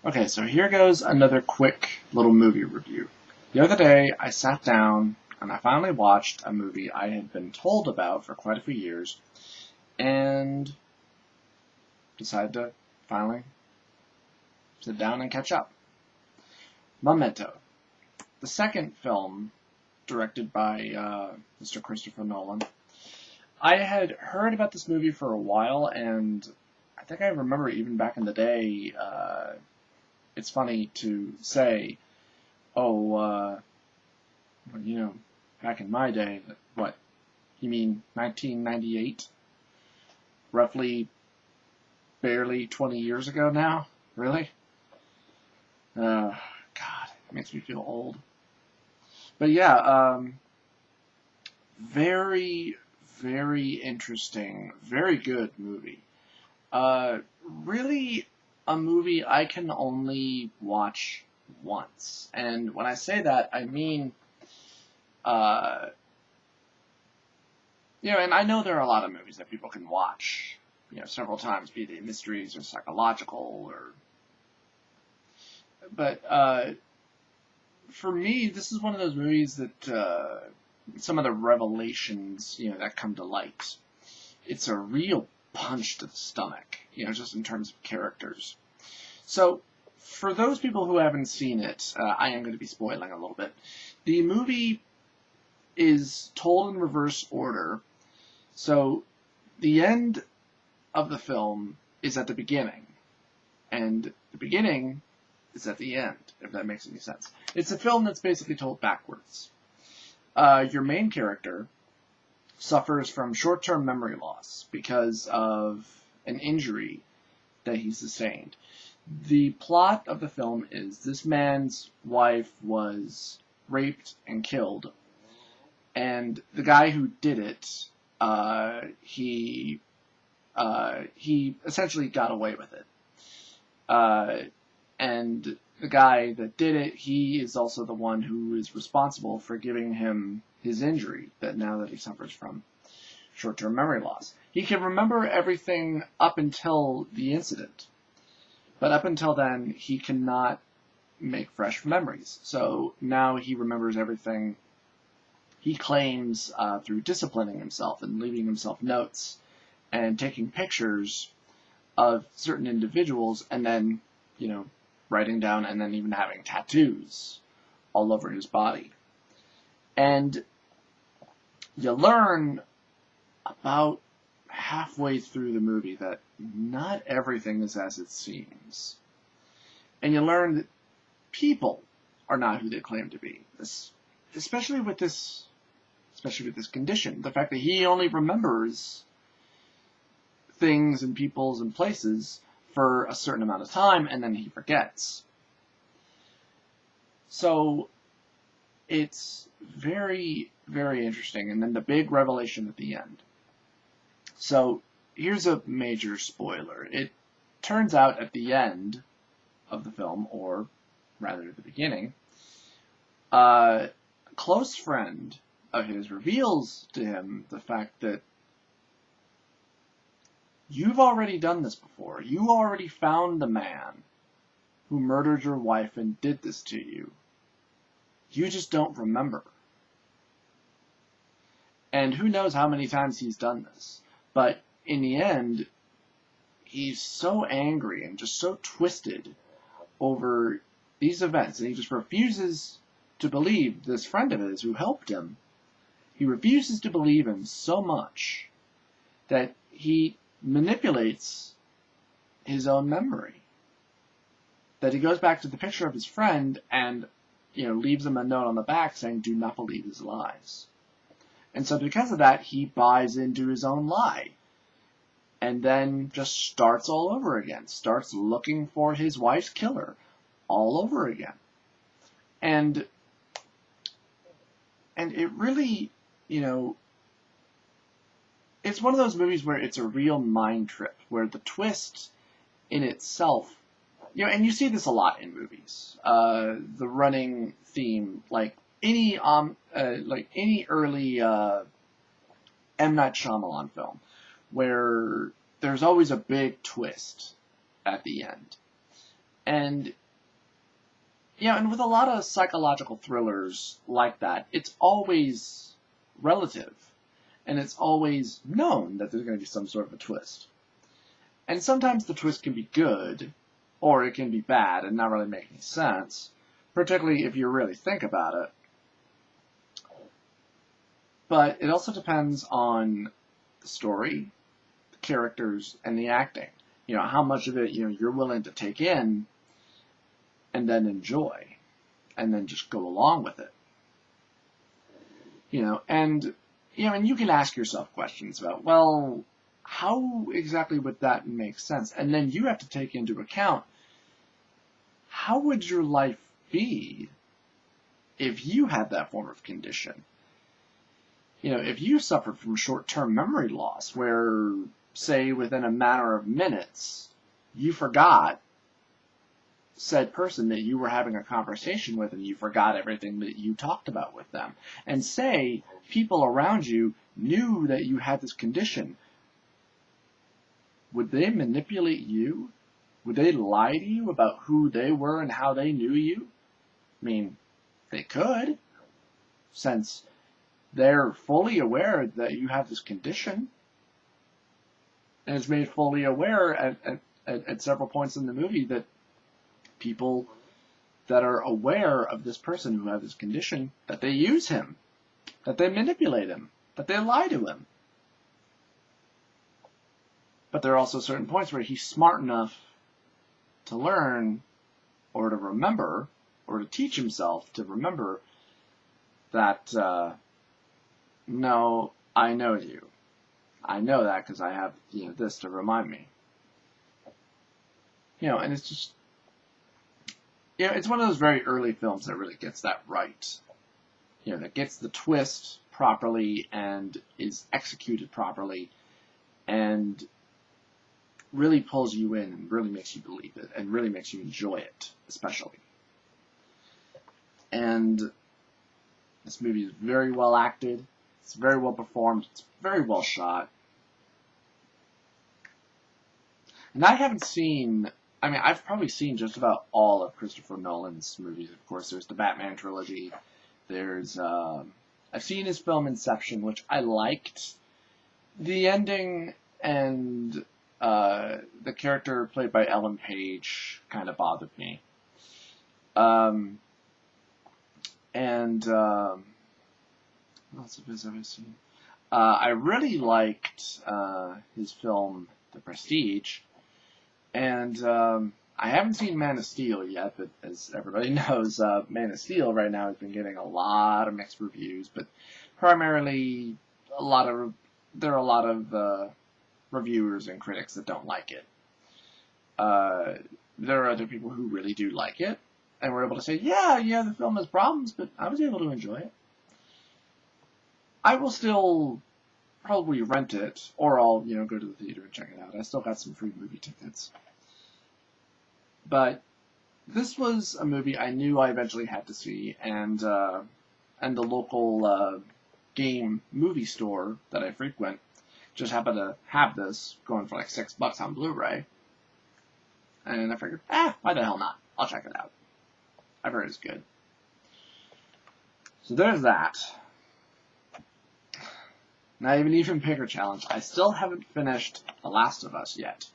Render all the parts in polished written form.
Okay, so here goes another quick little movie review. The other day, I sat down and I finally watched a movie I had been told about for quite a few years and decided to finally sit down and catch up. Memento, the second film directed by Mr. Christopher Nolan. I had heard about this movie for a while, and I think I remember even back in the day, it's funny to say, oh, well, back in my day, what, you mean 1998? Roughly, barely 20 years ago now? Really? God, it makes me feel old. But yeah, very, very interesting, very good movie. Really a movie I can only watch once. And when I say that, I mean, uh, and I know there are a lot of movies that people can watch, several times, be they mysteries or psychological but, for me, this is one of those movies that, some of the revelations, that come to light. It's a real punch to the stomach, just in terms of characters. So, for those people who haven't seen it, I am going to be spoiling a little bit. The movie is told in reverse order. So, the end of the film is at the beginning, and the beginning is at the end, if that makes any sense. It's a film that's basically told backwards. Your main character suffers from short-term memory loss because of an injury that he sustained. The plot of the film is this man's wife was raped and killed, and the guy who did it, he essentially got away with it. And the guy that did it, he is also the one who is responsible for giving him his injury that he suffers from short-term memory loss. He can remember everything up until the incident, but up until then, he cannot make fresh memories. So now he remembers everything he claims through disciplining himself and leaving himself notes and taking pictures of certain individuals and then, writing down and then even having tattoos all over his body. And you learn about halfway through the movie that not everything is as it seems. And you learn that people are not who they claim to be. Especially with this condition. The fact that he only remembers things and peoples and places for a certain amount of time, and then he forgets. So, it's very, very interesting. And then the big revelation at the end. So, here's a major spoiler. It turns out at the end of the film, or rather at the beginning, a close friend of his reveals to him the fact that you've already done this before. You already found the man who murdered your wife and did this to you. You just don't remember. And who knows how many times he's done this. But in the end, he's so angry and just so twisted over these events, and he just refuses to believe this friend of his who helped him. He refuses to believe him so much that he manipulates his own memory. That he goes back to the picture of his friend and, leaves him a note on the back saying, "Do not believe his lies." And so because of that, he buys into his own lie. And then just starts all over again. Starts looking for his wife's killer all over again. And it really, it's one of those movies where it's a real mind trip, where the twist in itself, and you see this a lot in movies. The running theme, like any early M. Night Shyamalan film, where there's always a big twist at the end. And, and with a lot of psychological thrillers like that, it's always relative. And it's always known that there's going to be some sort of a twist. And sometimes the twist can be good, or it can be bad and not really make any sense, particularly if you really think about it. But it also depends on the story, the characters, and the acting. How much of it, you're willing to take in and then enjoy, and then just go along with it. And you can ask yourself questions about, well, how exactly would that make sense? And then you have to take into account, how would your life be if you had that form of condition? If you suffered from short-term memory loss, where, say, within a matter of minutes, you forgot said person that you were having a conversation with, and you forgot everything that you talked about with them. And say people around you knew that you had this condition. Would they manipulate you? Would they lie to you about who they were and how they knew you? I mean, they could, since they're fully aware that you have this condition, and it's made fully aware at several points in the movie that people that are aware of this person who has this condition, that they use him, that they manipulate him, that they lie to him. But there are also certain points where he's smart enough to learn, or to remember, or to teach himself to remember that, no, I know you. I know that because I have, this to remind me. And it's just, it's one of those very early films that really gets that right. That gets the twist properly and is executed properly and really pulls you in and really makes you believe it and really makes you enjoy it, especially. And this movie is very well acted. It's very well performed. It's very well shot. And I've probably seen just about all of Christopher Nolan's movies. Of course, there's the Batman trilogy. There's, I've seen his film Inception, which I liked. The ending and the character played by Ellen Page kind of bothered me. What else have I seen? I really liked his film The Prestige, and I haven't seen Man of Steel yet, but as everybody knows, Man of Steel right now has been getting a lot of mixed reviews, but primarily there are a lot of reviewers and critics that don't like it. There are other people who really do like it, and were able to say, yeah, the film has problems, but I was able to enjoy it. I will still probably rent it, or I'll, go to the theater and check it out. I still got some free movie tickets. But this was a movie I knew I eventually had to see, and the local game movie store that I frequent just happened to have this going for like $6 on Blu-ray. And I figured, why the hell not? I'll check it out. I've heard it's good. So there's that. Now, even bigger challenge. I still haven't finished The Last of Us yet,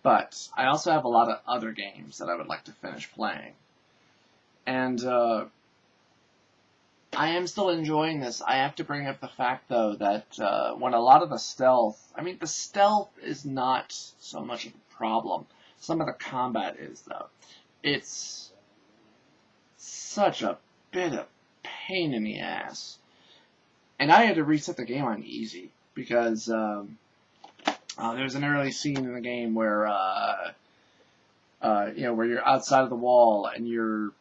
but I also have a lot of other games that I would like to finish playing. And I am still enjoying this. I have to bring up the fact, though, that when a lot of the stealth is not so much of a problem. Some of the combat is, though. It's such a bit of pain in the ass. And I had to reset the game on easy because there's an early scene in the game where where you're outside of the wall and you've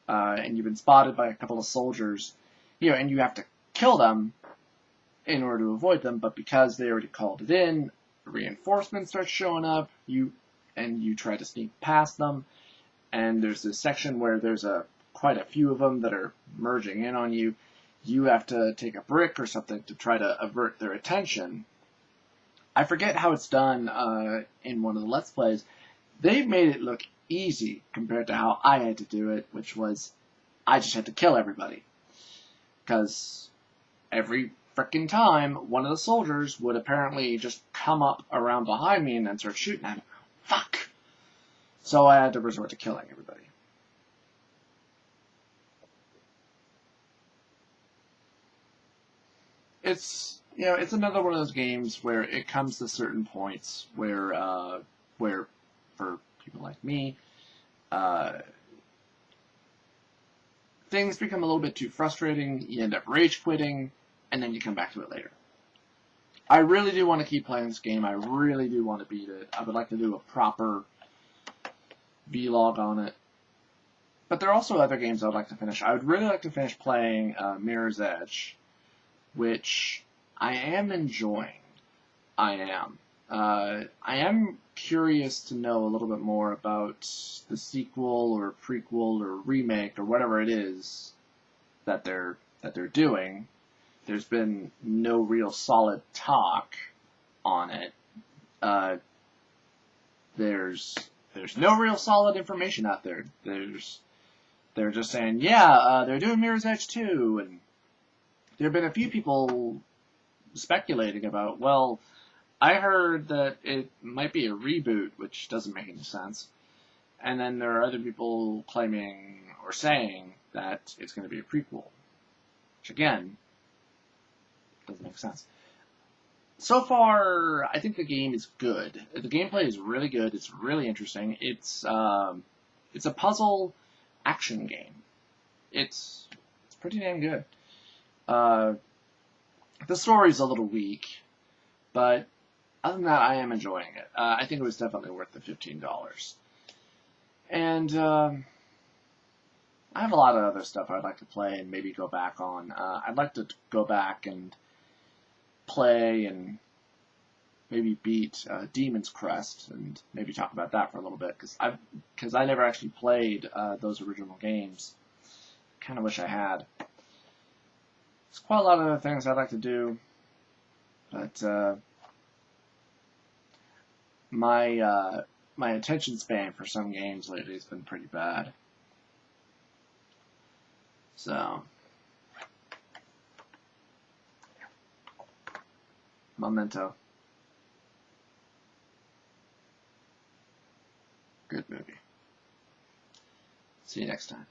been spotted by a couple of soldiers, and you have to kill them in order to avoid them. But because they already called it in, reinforcements start showing up. You try to sneak past them, and there's this section where there's quite a few of them that are merging in on you. You have to take a brick or something to try to avert their attention. I forget how it's done in one of the Let's Plays. They've made it look easy compared to how I had to do it, which was I just had to kill everybody. Because every frickin' time, one of the soldiers would apparently just come up around behind me and then start shooting at me. Fuck! So I had to resort to killing everybody. It's, it's another one of those games where it comes to certain points where for people like me, things become a little bit too frustrating, you end up rage quitting, and then you come back to it later. I really do want to keep playing this game. I really do want to beat it. I would like to do a proper vlog on it. But there are also other games I would like to finish. I would really like to finish playing Mirror's Edge, which I am enjoying. I am curious to know a little bit more about the sequel or prequel or remake or whatever it is that they're doing. There's been no real solid talk on it. There's no real solid information out there. They're just saying, yeah, they're doing Mirror's Edge 2, and there have been a few people speculating about, well, I heard that it might be a reboot, which doesn't make any sense. And then there are other people claiming or saying that it's going to be a prequel, which again, doesn't make sense. So far, I think the game is good. The gameplay is really good. It's really interesting. It's a puzzle action game. It's pretty damn good. The story's a little weak, but other than that, I am enjoying it. I think it was definitely worth the $15. And I have a lot of other stuff I'd like to play and maybe go back on. I'd like to go back and play and maybe beat Demon's Crest and maybe talk about that for a little bit, because I never actually played those original games. Kind of wish I had. There's quite a lot of other things I'd like to do, but my attention span for some games lately has been pretty bad. So, Memento. Good movie. See you next time.